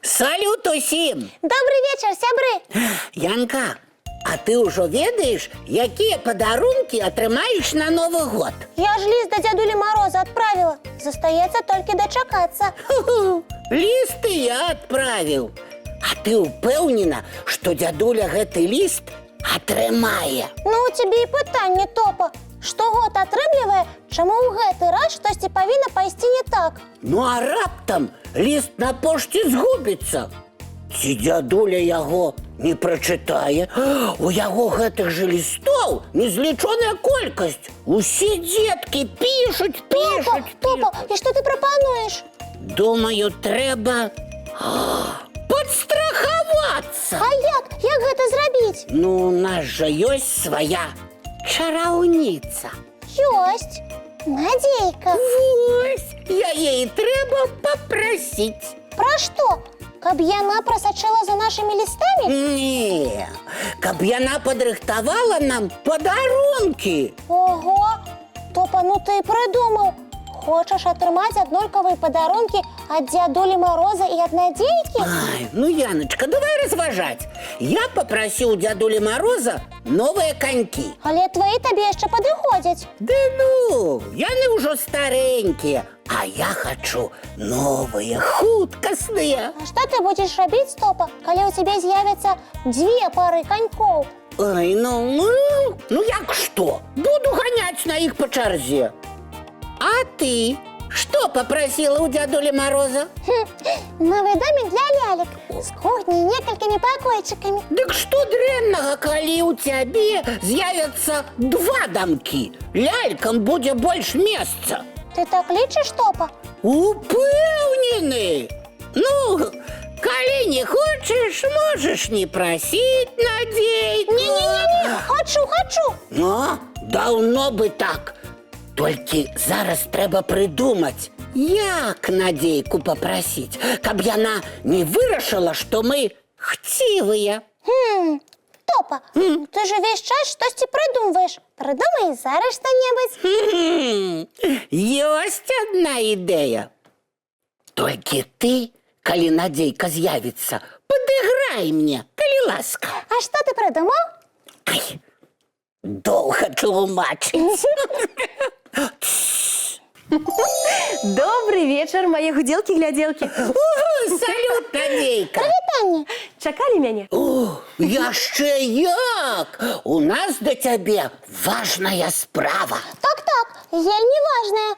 Салют усім! Добрый вечер, сябры! Янка, а ты ўжо ведаеш, якія падарункі атрымаеш на Новы год? Я ж лист до дядули Мороза отправила. Застаецца толькі дачакацца. Ліст і я адправіў. А ты ўпэўнена, што дзядуля гэты ліст атрымае? Ну, у тебе і пытанне, Топа. Штогод атрымлівае, чаму ў гэты раз штосьці павінна пайсці не так? Ну а раптам ліст на пошце згубіцца? Ці дзядуля яго не прачытае? У яго гэтых жа лістоў незлічоная колькасць. Усе дзеткі пішуць. Топа, і што ты прапануеш? Думаю, трэба падстрахавацца. А як? Як гэта зрабіць? Ну, у нас жа ёсць свая чараўніца. Ёсць. Надзейка. Вось, яе і трэба папрасіць. Пра што? Каб яна прасачыла за нашымі лістамі? Не, каб яна падрыхтавала нам падарункі. Ого! Топа, ну ты прыдумаў. Хочаш атрымаць аднолькавыя падарункі ад дзядулі Мороза і ад Надзейкі? Ай, ну, Яночка, давай разважаць. Я папрасіў дзядулі Мороза новыя канькі. Але твои табе яшчэ падыходзяць. Да ну, яны ўжо старенькія, а я хачу новыя, хуткасныя. А што ты будзеш рабіць, Топа, калі ў цябе з'явяцца дзве пары канькоў? Ой, ну як што? Буду ганяць на іх па чарзе. А ты што папрасіла ў дзядулі Мороза? Новый домик для лялек с кухней и некалькими покойчиками. Дык што дрэннага, калі ў цябе з'явяцца два дамкі? Лялькам будзе больш месца. Ты так лічыш, Топа? Упэўнены! Ну, калі не хочаш, можаш не прасіць, Надзейку. Не-не-не, хочу. Ну, даўно бы так. Толькі зараз трэба прыдумаць, як Надзейку папрасіць, каб яна не вырашыла, што мы хцівыя. Топа, ты же весь час штосьці прыдумваеш. Прыдумай зараз што-небудзь. Ёсць адна ідэя. Толькі ты, калі Надзейка з'явіцца, падыграй мне, калі ласка. А што ты прыдумаў? Ай, доўга тлумачыць. Добрый вечер, мои гуделки-гляделки. Салют, Надзейка. Прывітанне. Чакалі мяне? Яшчэ як! У нас да цябе важная справа. Так, вельмі важная.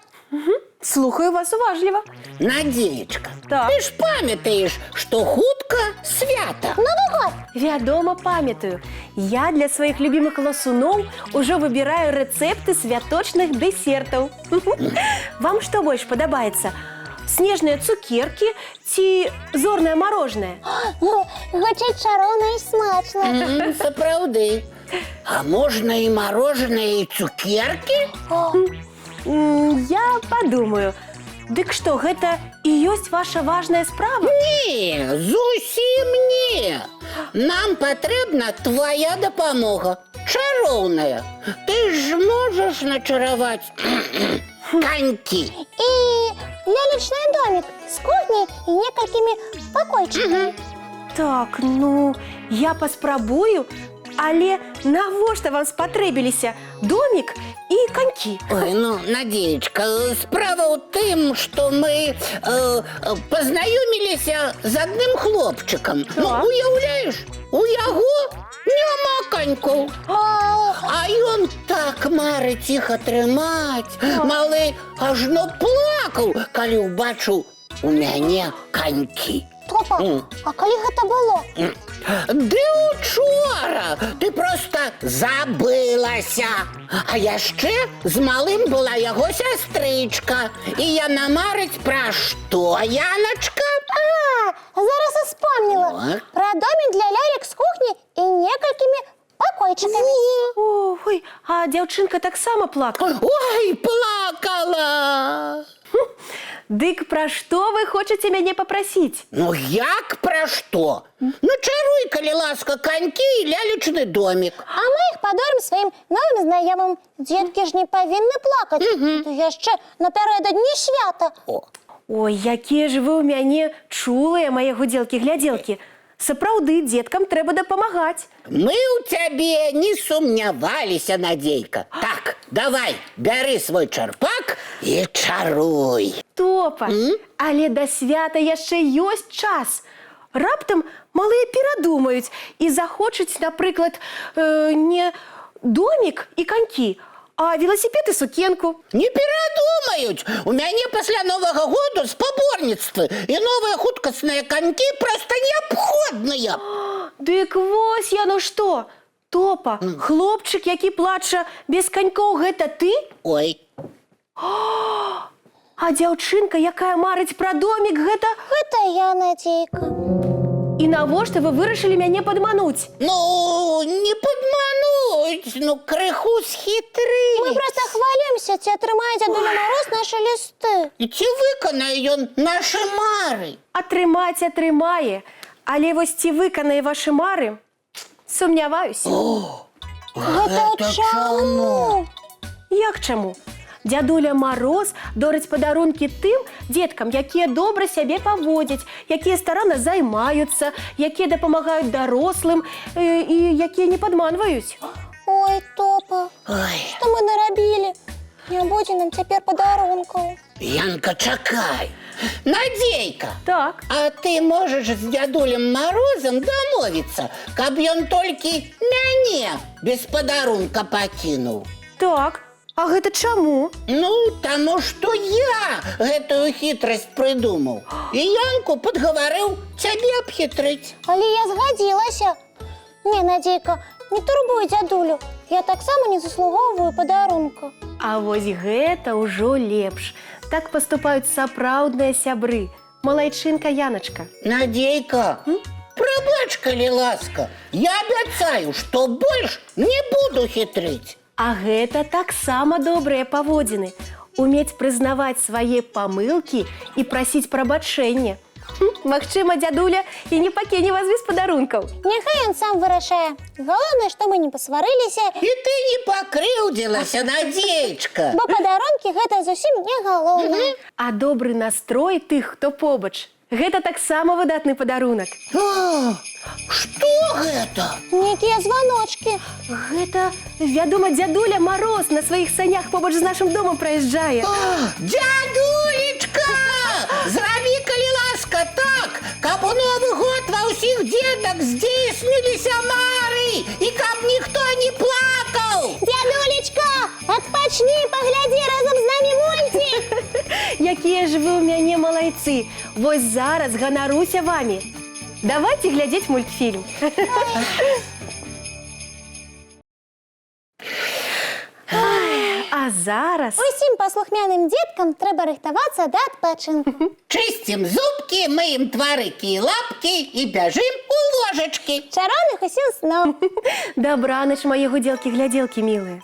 Слухаю вас уважліва. Надзеечка, Так. ты ж памятаеш, што хутка свята. Новый год. Вядома, памятаю. Я для сваіх любімых ласуноў ужо выбіраю рэцэпты святочных дэсертаў. Вам што больш падабаецца? Снежныя цукеркі ці зорнае мороженое? Гучыць чароўна і смачна. Сапраўды. А можна і мороженое, і цукеркі? Я падумаю. Дык што, гэта і ёсць ваша важная справа? Не, зусім не. Нам патрэбна твоя дапамога. Чароўная. Ты ж можаш начараваць канькі. І лялечный домик с кухней и некалькими покойчиками. Так, ну, я паспрабую, але навошта вам спатрэбіліся домик і канькі? Ой, ну, Надзеечка, справа ў тым, што мы пазнаёміліся з адным хлопчыкам. Ну, уяўляеш, у яго няма канькоў. А ён так марыць іх атрымаць. Малы ажно плакаў, калі ўбачыў у мяне канькі. Топа, а калі гэта было? Ды учора! Ты проста забылася. А яшчэ з малым была яго сястрычка. І яна марыць пра што, Яначка? Зараз успомнила. Так. Про домик для лялек с кухней и некалькими покойчиками. Ой, а дзяўчынка таксама плакала. Ой, плакала! Дык пра што вы хочаце мяне папрасіць? Ну як пра што? Ну чаруй, калі ласка, канькі і лялечны домик. А мы іх падарым сваім новым знаёмым. Дзеткі ж не павінны плакаць. То яшчэ напярэдадні свята. О, Ой, якія ж вы ў мяне чулыя, мае гудзелкі-глядзелкі. Сапраўды, дзеткам трэба дапамагаць. мы ў цябе не сумняваліся, Надзейка. Так, давай, бяры свой чарпак і чаруй. Топа, але да свята яшчэ ёсць час. Раптам малыя перадумаюць і захочуць, напрыклад, не домик і канькі, а веласіпед і сукенку. Не перадумаюць. У мяне пасля Новага году спаборніцтвы і новыя хуткасныя канькі проста неабходныя. Дык вось яно што. Топа, хлопчык, які плача без канькоў, гэта ты? Ой, А дзяўчынка, якая марыць пра домик, гэта... Гэта я, Надзейка. І навошта вы вырашылі мяне падмануць? ну, не падмануць, ну, крыху Мы схітрыць. проста хвалімся, ці атрымае дзядуля Мароз нашы лісты. І ці выканае ён нашы мары? Атрымае. Але вось ці выканае вашы мары? Сумняваюся. Гэта чаму? Як чаму? Дзядуля Мароз дорыць падарункі тым дзеткам, якія добра сябе паводзяць, якія старанна займаюцца, якія дапамагаюць дарослым і якія не падманваюць. Ой, Топа, Ой, што мы нарабілі? Не будзе нам цяпер падарункаў. Янка, чакай. Надзейка, Так, а ты можаш з дзядулем Марозам дамовіцца, каб ён толькі мяне без падарунка пакінуў? так. А гэта чаму? Ну, таму што я гэтую хітрасць прыдумаў. І Янку падгаварыў цябе абхітрыць. Але я згадзілася. Не, Надзейка, не турбуй дзядулю. Я таксама не заслугоўваю падарунка. А вось гэта ўжо лепш. Так паступаюць сапраўдныя сябры. Малайчынка Яначка. Надзейка, прабач, калі ласка. Я абяцаю, што больш не буду хітрыць. А гэта таксама добрыя паводзіны. Умець прызнаваць свае памылкі і прасіць прабачэння. Магчыма, дзядуля і не пакіне вас без падарункаў. Няхай ён сам вырашае. Галоўнае, што мы не пасварыліся, І ты не пакрыўдзілася, Надзеечка. бо падарункі гэта зусім не галоўнае. А добры настрой тых, хто побач. Гэта таксама выдатны падарунак. О, што гэта? Нейкія званочкі. Гэта, вядома, дзядуля Мароз на сваіх санях побач з нашым домам праязджае. Дзядулечка! Зрабі, калі ласка, так, каб у Новы год ва ўсіх дзетак здзейсніліся мары і каб ніхто не плакаў. Дзядулечка, адпачні, паглядзі разам з намі мульцік. Якія ж вы ў мяне малайцы. Вось зараз ганаруся вамі. Давайте глядзець мультфільм. А зараз... Усім паслухмяным дзеткам трэба рыхтавацца да адпачынку. Чысцім зубкі, мыем тварыкі і лапкі і бяжым у ложачкі. Чароўных усім сноў. Дабраныч, мае гудзелкі-глядзелкі, мілыя.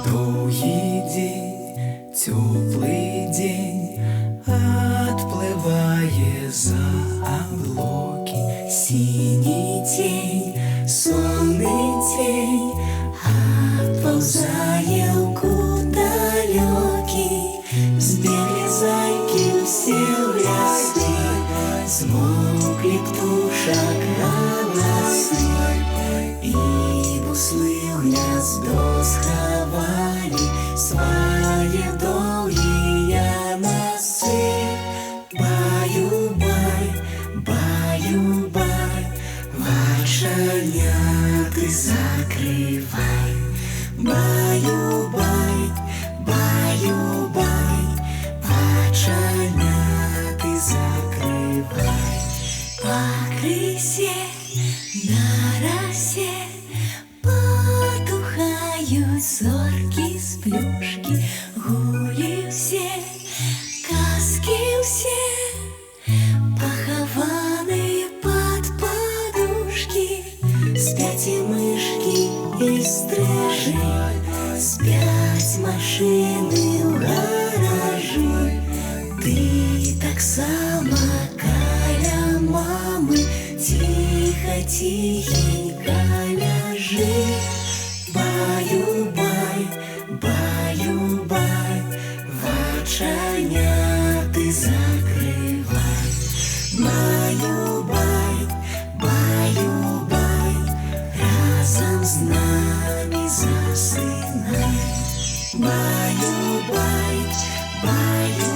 Долгий день, теплый день, отплывая за облаки. Синий тень, сонный тень, отползая куда далекий. Сбегли зайки все в лесы, смолкли птушек голосы. И буслы в гнездо сховали свои долгие носы. Баю-бай, баю-бай, вальшаняты закрывай. Баю-бай, баю-бай, вальшаняты закрывай. По крысе на росе потухают зорки с плюшки. Гули все, казки все, похованы под подушки. Спят и мышки і стрижи, спять машини в гаражі. Ти так само каля мами, тихо, тихенько ляжи. Баю-бай, баю-бай, вачання ти закривай. Баю-бай, баю-бай, разом з нами засинай. Баю-бай, баю-бай.